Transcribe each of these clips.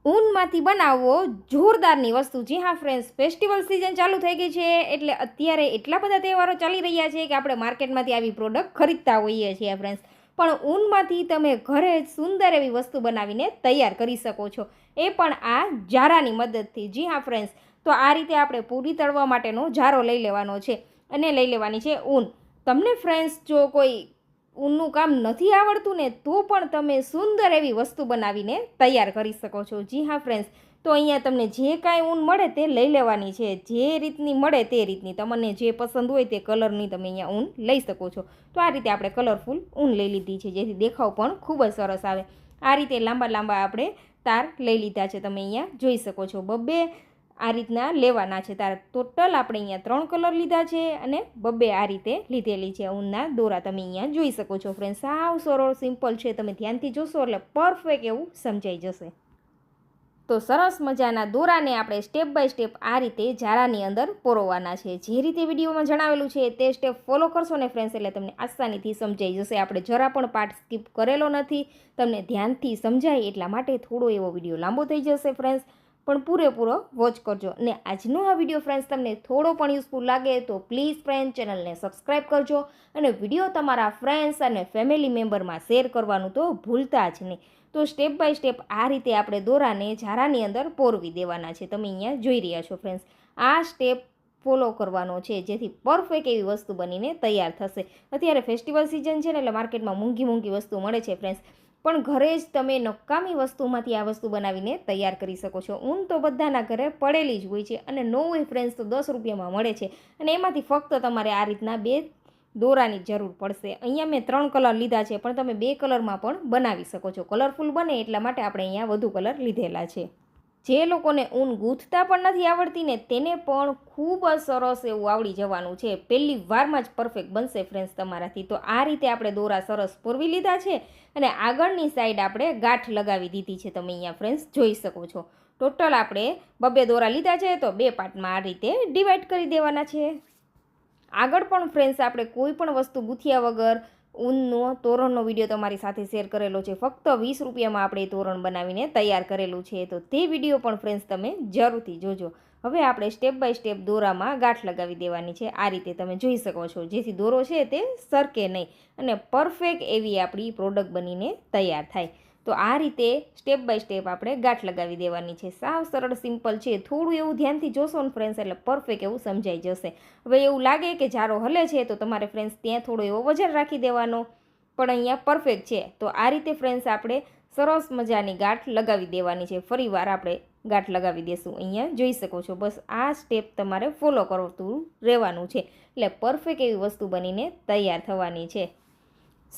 ઊનમાંથી બનાવવો જોરદારની વસ્તુ. જી હા ફ્રેન્ડ્સ, ફેસ્ટિવલ સિઝન ચાલુ થઈ ગઈ છે એટલે અત્યારે એટલા બધા તહેવારો ચાલી રહ્યા છે કે આપણે માર્કેટમાંથી આવી પ્રોડક્ટ ખરીદતા હોઈએ છીએ ફ્રેન્ડ્સ. પણ ઊનમાંથી તમે ઘરે જ સુંદર એવી વસ્તુ બનાવીને તૈયાર કરી શકો છો, એ પણ આ જારાની મદદથી. જી હા ફ્રેન્ડ્સ, તો આ રીતે આપણે પૂરી તળવા માટેનો જારો લઈ લેવાનો છે અને લઈ લેવાની છે ઊન. તમને ફ્રેન્ડ્સ જો કોઈ ઊનનું કામ નથી આવડતું ને તો પણ તમે સુંદર એવી વસ્તુ બનાવીને તૈયાર કરી શકો છો. જી હા ફ્રેન્ડ્સ, તો અહીંયા તમને જે કાંઈ ઊન મળે તે લઈ લેવાની છે, જે રીતની મળે તે રીતની. તમને જે પસંદ હોય તે કલરની તમે અહીંયા ઊન લઈ શકો છો. તો આ રીતે આપણે કલરફુલ ઊન લઈ લીધી છે, જેથી દેખાવ પણ ખૂબ જ સરસ આવે. આ રીતે લાંબા લાંબા આપણે તાર લઈ લીધા છે, તમે અહીંયા જોઈ શકો છો. બબ્બે આ રીતના લેવાના છે તાર. ટોટલ આપણે અહીંયા 3 કલર લીધા છે અને બબ્બે આ રીતે લીધેલી છે ઊનના દોરા. તમે અહીંયા જોઈ શકો છો ફ્રેન્ડ્સ, સાવ સરળ સિમ્પલ છે. તમે ધ્યાનથી જોશો એટલે પરફેક્ટ એવું સમજાઈ જશે. તો સરસ મજાના દોરાને આપણે સ્ટેપ બાય સ્ટેપ આ રીતે જારાની અંદર પરોવાના છે. જે રીતે વિડીયોમાં જણાવેલું છે તે સ્ટેપ ફોલો કરશો ને ફ્રેન્ડ્સ એટલે તમને આસાનીથી સમજાઈ જશે. આપણે જરા પણ પાર્ટ સ્કીપ કરેલો નથી, તમને ધ્યાનથી સમજાય એટલા માટે થોડો એવો વિડીયો લાંબો થઈ જશે ફ્રેન્ડ્સ, પણ પૂરેપૂરો વોચ કરજો. અને આજનો આ વિડીયો ફ્રેન્ડ્સ તમને થોડો પણ યુઝફુલ લાગે તો પ્લીઝ ફ્રેન્ડ ચેનલને સબસ્ક્રાઈબ કરજો અને વિડીયો તમારા ફ્રેન્ડ્સ અને ફેમિલી મેમ્બરમાં શેર કરવાનું તો ભૂલતા જ નહીં. તો સ્ટેપ બાય સ્ટેપ આ રીતે આપણે દોરાને જારાની અંદર પોરવી દેવાના છે. તમે અહીંયા જોઈ રહ્યા છો ફ્રેન્ડ્સ, આ સ્ટેપ ફોલો કરવાનો છે જેથી પરફેક્ટ એવી વસ્તુ બનીને તૈયાર થશે. અત્યારે ફેસ્ટિવલ સિઝન છે ને એટલે માર્કેટમાં મોંઘી વસ્તુ મળે છે ફ્રેન્ડ્સ, પણ ઘરે જ તમે નકામી વસ્તુમાંથી આ વસ્તુ બનાવીને તૈયાર કરી શકો છો. ઊન તો બધાના ઘરે પડેલી જ હોય છે અને ન હોય ફ્રેન્ડ્સ તો 10 રૂપિયામાં મળે છે અને એમાંથી ફક્ત તમારે આ રીતના 2 દોરાની જરૂર પડશે. અહીંયા મેં 3 કલર લીધા છે, પણ તમે 2 કલરમાં પણ બનાવી શકો છો. કલરફુલ બને એટલા માટે આપણે અહીંયા વધુ કલર લીધેલા છે. જે લોકોને ઊન ગૂંથતા પણ નથી આવડતી ને તેને પણ ખૂબ જ સરસ એવું આવડી જવાનું છે. પહેલી વારમાં જ પરફેક્ટ બનશે ફ્રેન્ડ્સ તમારાથી. તો આ રીતે આપણે દોરા સરસ પોરવી લીધા છે અને આગળની સાઈડ આપણે ગાંઠ લગાવી દીધી છે. તમે અહીંયા ફ્રેન્ડ્સ જોઈ શકો છો. ટોટલ આપણે 2 દોરા લીધા છે તો 2 પાર્ટમાં આ રીતે ડિવાઈડ કરી દેવાના છે. આગળ પણ ફ્રેન્ડ્સ આપણે કોઈ પણ વસ્તુ ગૂંથ્યા વગર ઊનનો તોરણનો વિડીયો તમારી સાથે શેર કરેલો છે. ફક્ત 20 રૂપિયામાં આપણે તોરણ બનાવીને તૈયાર કરેલું છે, તો તે વિડીયો પણ ફ્રેન્ડ્સ તમે જરૂરથી જોજો. હવે આપણે સ્ટેપ બાય સ્ટેપ દોરામાં ગાંઠ લગાવી દેવાની છે. આ રીતે તમે જોઈ શકો છો, જેથી દોરો છે તે સરકે નહીં અને પરફેક્ટ એવી આપણી પ્રોડક્ટ બનીને તૈયાર થાય. તો આ રીતે સ્ટેપ બાય સ્ટેપ આપણે ગાંઠ લગાવી દેવાની છે. સાવ સરળ સિમ્પલ છે. થોડું એવું ધ્યાનથી જોશો ને ફ્રેન્ડ્સ એટલે પરફેક્ટ એવું સમજાઈ જશે. હવે એવું લાગે કે જારો હલે છે તો તમારે ફ્રેન્ડ્સ ત્યાં થોડો એવો વજન રાખી દેવાનો, પણ અહીંયા પરફેક્ટ છે. તો આ રીતે ફ્રેન્ડ્સ આપણે સરસ મજાની ગાંઠ લગાવી દેવાની છે. ફરીવાર આપણે ગાંઠ લગાવી દેશું. અહીંયા જોઈ શકો છો. બસ આ સ્ટેપ તમારે ફોલો કરતું રહેવાનું છે એટલે પરફેક્ટ એવી વસ્તુ બનીને તૈયાર થવાની છે.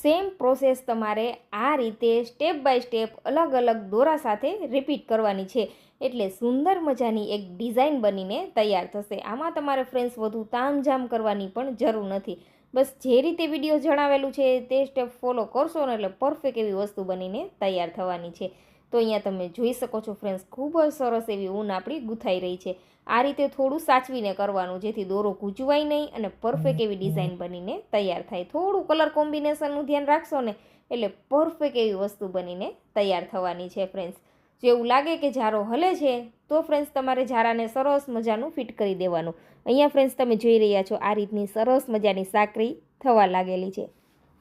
સેમ પ્રોસેસ તમારે આ રીતે સ્ટેપ બાય સ્ટેપ અલગ અલગ દોરા સાથે રિપીટ કરવાની છે એટલે સુંદર મજાની એક ડિઝાઇન બનીને તૈયાર થશે. આમાં તમારે ફ્રેન્ડ્સ વધુ તામઝામ કરવાની પણ જરૂર નથી. બસ જે રીતે વિડીયો જણાવેલું છે તે સ્ટેપ ફોલો કરશો ને એટલે પરફેક્ટ એવી વસ્તુ બનીને તૈયાર થવાની છે. તો અહીંયા તમે જોઈ શકો છો ફ્રેન્ડ્સ, ખૂબ જ સરસ એવી ઊન આપણી ગૂંથાઈ રહી છે. આ રીતે થોડું સાચવીને કરવાનું જેથી દોરો ગૂંચવાય નહીં અને પરફેક્ટ એવી ડિઝાઇન બનીને તૈયાર થાય. થોડું કલર કોમ્બિનેશનનું ધ્યાન રાખશો ને એટલે પરફેક્ટ એવી વસ્તુ બનીને તૈયાર થવાની છે ફ્રેન્ડ્સ. જેવું લાગે કે જારો હલે છે તો ફ્રેન્ડ્સ તમારે જારાને સરસ મજાનું ફિટ કરી દેવાનું. અહીંયા ફ્રેન્ડ્સ તમે જોઈ રહ્યા છો આ રીતની સરસ મજાની સાંકળી થવા લાગેલી છે.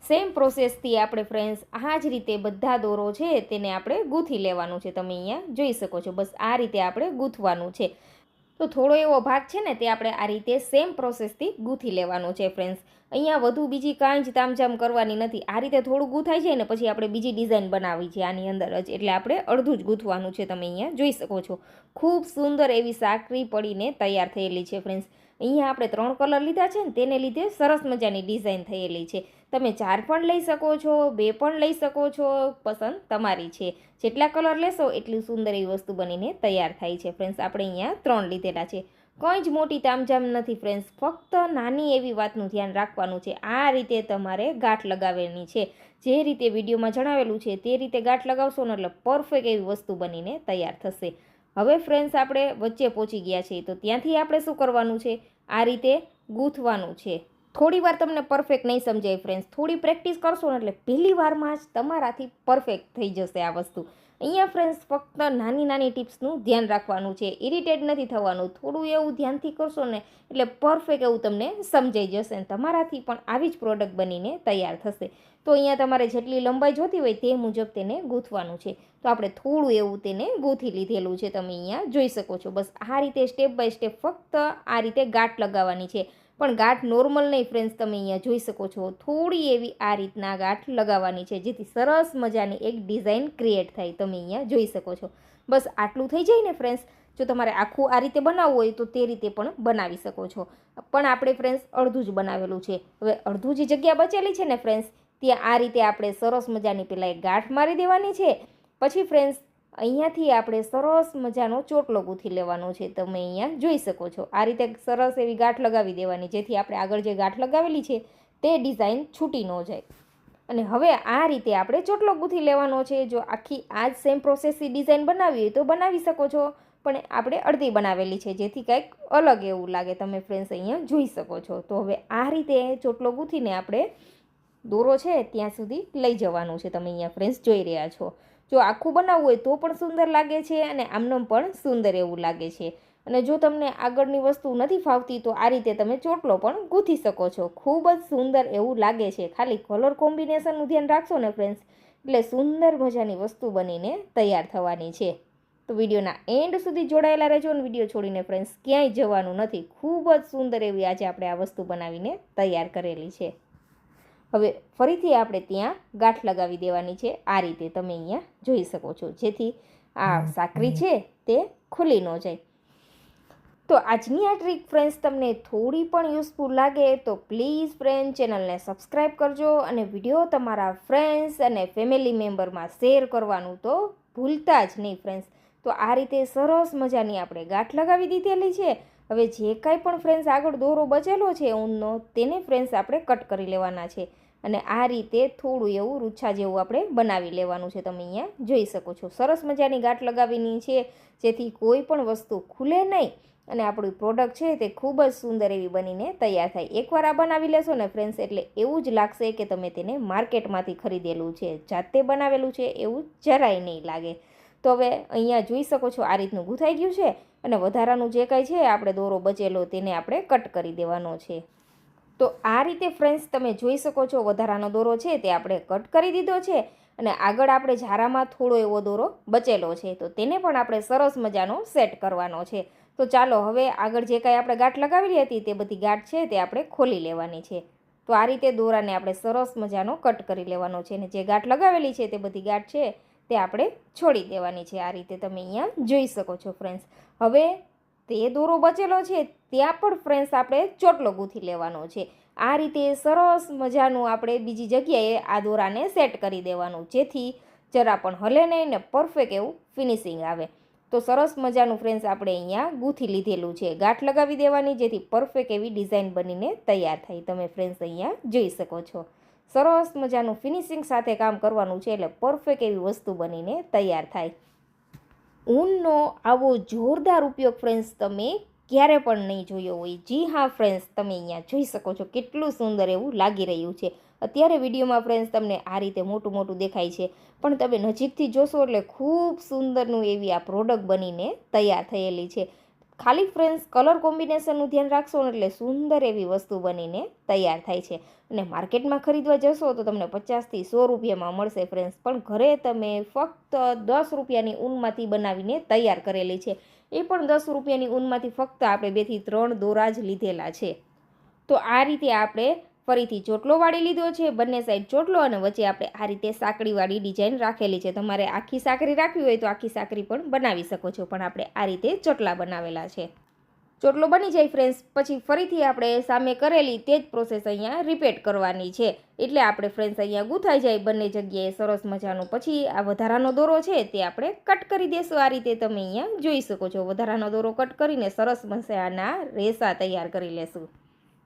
સેમ પ્રોસેસથી આપણે ફ્રેન્ડ્સ આ જ રીતે બધા દોરો છે તેને આપણે ગૂંથી લેવાનું છે. તમે અહીંયા જોઈ શકો છો. બસ આ રીતે આપણે ગૂંથવાનું છે. તો થોડો એવો ભાગ છે ને તે આપણે આ રીતે સેમ પ્રોસેસથી ગૂંથી લેવાનો છે ફ્રેન્ડ્સ. અહીંયા વધુ બીજી કાંઈ જ તામઝામ કરવાની નથી. આ રીતે થોડું ગૂંથાય છે ને પછી આપણે બીજી ડિઝાઇન બનાવી છે આની અંદર જ, એટલે આપણે અડધું જ ગૂંથવાનું છે. તમે અહીંયા જોઈ શકો છો. ખૂબ સુંદર એવી સાંકળી પડીને તૈયાર થયેલી છે ફ્રેન્ડ્સ. અહીંયા આપણે 3 કલર લીધા છે ને તેને લીધે સરસ મજાની ડિઝાઇન થયેલી છે. તમે 4 પણ લઈ શકો છો, 2 પણ લઈ શકો છો, પસંદ તમારી છે. જેટલા કલર લેશો એટલી સુંદર એવી વસ્તુ બનીને તૈયાર થાય છે ફ્રેન્ડ્સ. આપણે અહીંયા 3 લીધેલા છે. કંઈ જ મોટી તામઝામ નથી ફ્રેન્ડ્સ, ફક્ત નાની એવી વાતનું ધ્યાન રાખવાનું છે. આ રીતે તમારે ગાંઠ લગાવવાની છે. જે રીતે વિડીયોમાં જણાવેલું છે તે રીતે ગાંઠ લગાવશો ને એટલે પરફેક્ટ એવી વસ્તુ બનીને તૈયાર થશે. હવે ફ્રેન્ડ્સ આપણે વચ્ચે પહોંચી ગયા છીએ તો ત્યાંથી આપણે શું કરવાનું છે, આ રીતે ગૂંથવાનું છે. થોડી વાર તમને પરફેક્ટ નહીં સમજાય ફ્રેન્ડ્સ, થોડી પ્રેક્ટિસ કરશો ને એટલે પહેલી વારમાં જ તમારાથી પરફેક્ટ થઈ જશે આ વસ્તુ. અહીંયા ફ્રેન્ડ્સ ફક્ત નાની નાની ટિપ્સનું ધ્યાન રાખવાનું છે, ઇરિટેટ નથી થવાનું. થોડું એવું ધ્યાનથી કરશો ને એટલે પરફેક્ટ એવું તમને સમજાઈ જશે ને તમારાથી પણ આવી જ પ્રોડક્ટ બનીને તૈયાર થશે. તો અહીંયા તમારે જેટલી લંબાઈ જોતી હોય તે મુજબ તેને ગૂંથવાનું છે. તો આપણે થોડું એવું તેને ગૂંથી લીધેલું છે, તમે અહીંયા જોઈ શકો છો. બસ આ રીતે સ્ટેપ બાય સ્ટેપ ફક્ત આ રીતે ગાંઠ લગાવવાની છે. પણ ગાંઠ નોર્મલ નહીં ફ્રેન્ડ્સ, તમે અહીંયા જોઈ શકો છો. થોડી એવી આ રીતના ગાંઠ લગાવવાની છે, જેથી સરસ મજાની એક ડિઝાઇન ક્રિએટ થાય. તમે અહીંયા જોઈ શકો છો. બસ આટલું થઈ જાય ને ફ્રેન્ડ્સ, જો તમારે આખું આ રીતે બનાવવું હોય તો તે રીતે પણ બનાવી શકો છો. પણ આપણે ફ્રેન્ડ્સ અડધું જ બનાવેલું છે. હવે અડધું જે જગ્યા બચેલી છે ને ફ્રેન્ડ્સ, ત્યાં આ રીતે આપણે સરસ મજાની પહેલાં એક ગાંઠ મારી દેવાની છે. પછી ફ્રેન્ડ્સ અહીંયાથી આપણે સરસ મજાનો ચોટલો ગૂંથી લેવાનો છે. તમે અહીંયા જોઈ શકો છો. આ રીતે સરસ એવી ગાંઠ લગાવી દેવાની, જેથી આપણે આગળ જે ગાંઠ લગાવેલી છે તે ડિઝાઇન છૂટી ન જાય. અને હવે આ રીતે આપણે ચોટલો ગૂંથી લેવાનો છે. જો આખી આ જ સેમ પ્રોસેસથી ડિઝાઇન બનાવી હોય તો બનાવી શકો છો, પણ આપણે અડધી બનાવેલી છે, જેથી કંઈક અલગ એવું લાગે. તમે ફ્રેન્ડ્સ અહીંયા જોઈ શકો છો. તો હવે આ રીતે ચોટલો ગૂંથીને આપણે દોરો છે ત્યાં સુધી લઈ જવાનું છે. તમે અહીંયા ફ્રેન્ડ્સ જોઈ રહ્યા છો. જો આખું બનાવવું હોય તો પણ સુંદર લાગે છે અને આમનામ પણ સુંદર એવું લાગે છે. અને જો તમને આગળની વસ્તુ નથી ફાવતી તો આ રીતે તમે ચોટલો પણ ગૂંથી શકો છો. ખૂબ જ સુંદર એવું લાગે છે. ખાલી કલર કોમ્બિનેશનનું ધ્યાન રાખશો ને ફ્રેન્ડ્સ, એટલે સુંદર મજાની વસ્તુ બનીને તૈયાર થવાની છે. તો વિડીયોના એન્ડ સુધી જોડાયેલા રહેજો અને વિડીયો છોડીને ફ્રેન્ડ્સ ક્યાંય જવાનું નથી. ખૂબ જ સુંદર એવી આજે આપણે આ વસ્તુ બનાવીને તૈયાર કરેલી છે. હવે ફરીથી આપણે ત્યાં ગાંઠ લગાવી દેવાની છે. આ રીતે તમે અહીંયા જોઈ શકો છો, જેથી આ સાકરી છે તે ખુલી ન જાય. તો આજની આ ટ્રીક ફ્રેન્ડ્સ તમને થોડી પણ યુઝફુલ લાગે તો પ્લીઝ ફ્રેન્ડ ચેનલને સબસ્ક્રાઈબ કરજો અને વિડીયો તમારા ફ્રેન્ડ્સ અને ફેમિલી મેમ્બરમાં શેર કરવાનું તો ભૂલતા જ નહીં ફ્રેન્ડ્સ. તો આ રીતે સરસ મજાની આપણે ગાંઠ લગાવી દીધેલી છે. હવે જે કાંઈ પણ ફ્રેન્ડ્સ આગળ દોરો બચેલો છે ઊનનો, તેને ફ્રેન્ડ્સ આપણે કટ કરી લેવાના છે. અને આ રીતે થોડું એવું રૂછા જેવું આપણે બનાવી લેવાનું છે. તમે અહીંયા જોઈ શકો છો. સરસ મજાની ગાંઠ લગાવીની છે, જેથી કોઈ પણ વસ્તુ ખુલે નહીં અને આપણી પ્રોડક્ટ છે તે ખૂબ જ સુંદર એવી બનીને તૈયાર થાય. એકવાર આ બનાવી લેશો ને ફ્રેન્ડ્સ, એટલે એવું જ લાગશે કે તમે તેને માર્કેટમાંથી ખરીદેલું છે, જાતે બનાવેલું છે એવું જરાય નહીં લાગે. તો હવે અહીંયા જોઈ શકો છો આ રીતનું ગૂંથાઈ ગયું છે. અને વધારાનું જે કાંઈ છે આપણે દોરો બચેલો તેને આપણે કટ કરી દેવાનો છે. તો આ રીતે ફ્રેન્ડ્સ તમે જોઈ શકો છો, વધારાનો દોરો છે તે આપણે કટ કરી દીધો છે. અને આગળ આપણે ઝારામાં થોડો એવો દોરો બચેલો છે, તો તેને પણ આપણે સરસ મજાનો સેટ કરવાનો છે. તો ચાલો હવે આગળ જે કાંઈ આપણે ગાંઠ લગાવેલી હતી તે બધી ગાંઠ છે તે આપણે ખોલી લેવાની છે. તો આ રીતે દોરાને આપણે સરસ મજાનો કટ કરી લેવાનો છે. અને જે ગાંઠ લગાવેલી છે તે બધી ગાંઠ છે તે આપણે છોડી દેવાની છે. આ રીતે તમે અહીંયા જોઈ શકો છો ફ્રેન્ડ્સ. હવે તે દોરો બચેલો છે ત્યાં પણ ફ્રેન્ડ્સ આપણે ચોટલો ગૂંથી લેવાનો છે. આ રીતે સરસ મજાનું આપણે બીજી જગ્યાએ આ દોરાને સેટ કરી દેવાનું, જેથી જરા પણ હલે નહીં ને પરફેક્ટ એવું ફિનિશિંગ આવે. તો સરસ મજાનું ફ્રેન્ડ્સ આપણે અહીંયા ગૂંથી લીધેલું છે. ગાંઠ લગાવી દેવાની, જેથી પરફેક્ટ એવી ડિઝાઇન બનીને તૈયાર થાય. તમે ફ્રેન્ડ્સ અહીંયા જોઈ શકો છો. સરસ મજાનું ફિનિશિંગ સાથે કામ કરવાનું છે, એટલે પરફેક્ટ એવી વસ્તુ બનીને તૈયાર થાય. ઊનનો આવો જોરદાર ઉપયોગ ફ્રેન્ડ્સ તમે ક્યારે પણ નહીં જોયો હોય. જી હા ફ્રેન્ડ્સ, તમે અહીંયા જોઈ શકો છો કેટલું સુંદર એવું લાગી રહ્યું છે. અત્યારે વિડીયોમાં ફ્રેન્ડ્સ તમને આ રીતે મોટું મોટું દેખાય છે, પણ તમે નજીકથી જોશો એટલે ખૂબ સુંદરનું એવી આ પ્રોડક્ટ બનીને તૈયાર થયેલી છે. ખાલી ફ્રેન્ડ્સ કલર કોમ્બિનેશનનું ધ્યાન રાખશો ને એટલે સુંદર એવી વસ્તુ બનીને તૈયાર થાય છે. અને માર્કેટમાં ખરીદવા જશો તો તમને 50થી 100 રૂપિયામાં મળશે ફ્રેન્ડ્સ, પણ ઘરે તમે ફક્ત 10 રૂપિયાની ઊનમાંથી બનાવીને તૈયાર કરેલી છે. એ પણ 10 રૂપિયાની ઊનમાંથી ફક્ત આપણે 2 થી 3 દોરા જ લીધેલા છે. તો આ રીતે આપણે ફરીથી ચોટલો વાળી લીધો છે, બંને સાઈડ ચોટલો, અને વચ્ચે આપણે આ રીતે સાંકળીવાળી ડિઝાઇન રાખેલી છે. તમારે આખી સાંકળી રાખવી હોય તો આખી સાંકળી પણ બનાવી શકો છો, પણ આપણે આ રીતે ચોટલા બનાવેલા છે. ચોટલો બની જાય ફ્રેન્ડ્સ, પછી ફરીથી આપણે સામે કરેલી તે જ પ્રોસેસ અહીંયા રિપીટ કરવાની છે. એટલે આપણે ફ્રેન્ડ્સ અહીંયા ગૂંથાઈ જાય બંને જગ્યાએ સરસ મજાનું. પછી આ વધારાનો દોરો છે તે આપણે કટ કરી દેશું. આ રીતે તમે અહીંયા જોઈ શકો છો. વધારાનો દોરો કટ કરીને સરસ મજાના રેસા તૈયાર કરી લેશું.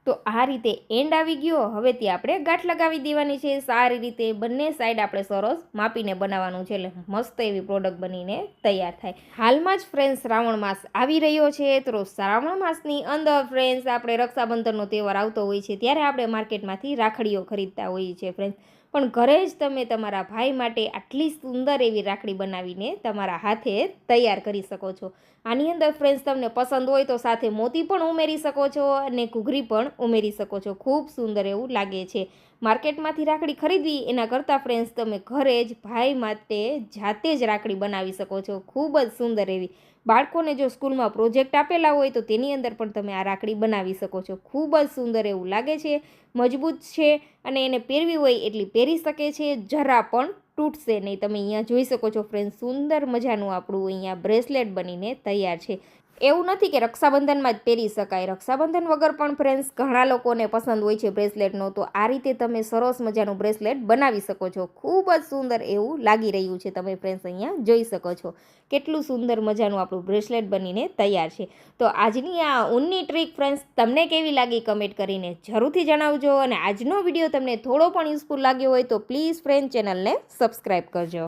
તો આ રીતે એન્ડ આવી ગયો. હવે ત્યાં આપણે ગાંઠ લગાવી દેવાની છે સારી રીતે. બંને સાઈડ આપણે સરસ માપીને બનાવવાનું છે, એટલે મસ્ત એવી પ્રોડક્ટ બનીને તૈયાર થાય. હાલમાં જ ફ્રેન્ડ્સ શ્રાવણ માસ આવી રહ્યો છે, તો શ્રાવણ માસની અંદર ફ્રેન્ડ્સ આપણે રક્ષાબંધનનો તહેવાર આવતો હોય છે, ત્યારે આપણે માર્કેટમાંથી રાખડીઓ ખરીદતા હોઈએ છીએ ફ્રેન્ડ્સ. પણ ઘરે જ તમે તમારા ભાઈ માટે આટલી સુંદર એવી રાખડી બનાવીને તમારા હાથે તૈયાર કરી શકો છો. આની અંદર ફ્રેન્ડ્સ તમને પસંદ હોય તો સાથે મોતી પણ ઉમેરી શકો છો અને ઘૂઘરી પણ ઉમેરી શકો છો. ખૂબ સુંદર એવું લાગે છે. માર્કેટમાંથી રાખડી ખરીદવી એના કરતાં ફ્રેન્ડ્સ તમે ઘરે જ ભાઈ માટે જાતે જ રાખડી બનાવી શકો છો. ખૂબ જ સુંદર એવી. બાળકોને જો સ્કૂલમાં પ્રોજેક્ટ આપેલા હોય તો તેની અંદર પણ તમે આ રાખડી બનાવી શકો છો. ખૂબ જ સુંદર એવું લાગે છે, મજબૂત છે અને એને પહેરવી હોય એટલી પહેરી શકે છે, જરા પણ તૂટશે નહીં. તમે અહીંયા જોઈ શકો છો ફ્રેન્ડ્સ, સુંદર મજાનું આપણું અહીંયા બ્રેસલેટ બનીને તૈયાર છે. એવું નથી કે રક્ષાબંધનમાં જ પહેરી શકાય, રક્ષાબંધન વગર પણ ફ્રેન્ડ્સ ઘણા લોકોને પસંદ હોય છે બ્રેસલેટનો, તો આ રીતે તમે સરસ મજાનું બ્રેસલેટ બનાવી શકો છો. ખૂબ જ સુંદર એવું લાગી રહ્યું છે. તમે ફ્રેન્ડ્સ અહીંયા જોઈ શકો છો કેટલું સુંદર મજાનું આપણું બ્રેસલેટ બનીને તૈયાર છે. તો આજની આ ઊનની ટ્રીક ફ્રેન્ડ્સ તમને કેવી લાગી કમેન્ટ કરીને જરૂરથી જણાવજો. અને આજનો વિડીયો તમને થોડો પણ યુઝફુલ લાગ્યો હોય તો પ્લીઝ ફ્રેન્ડ ચેનલને સબસ્ક્રાઈબ કરજો.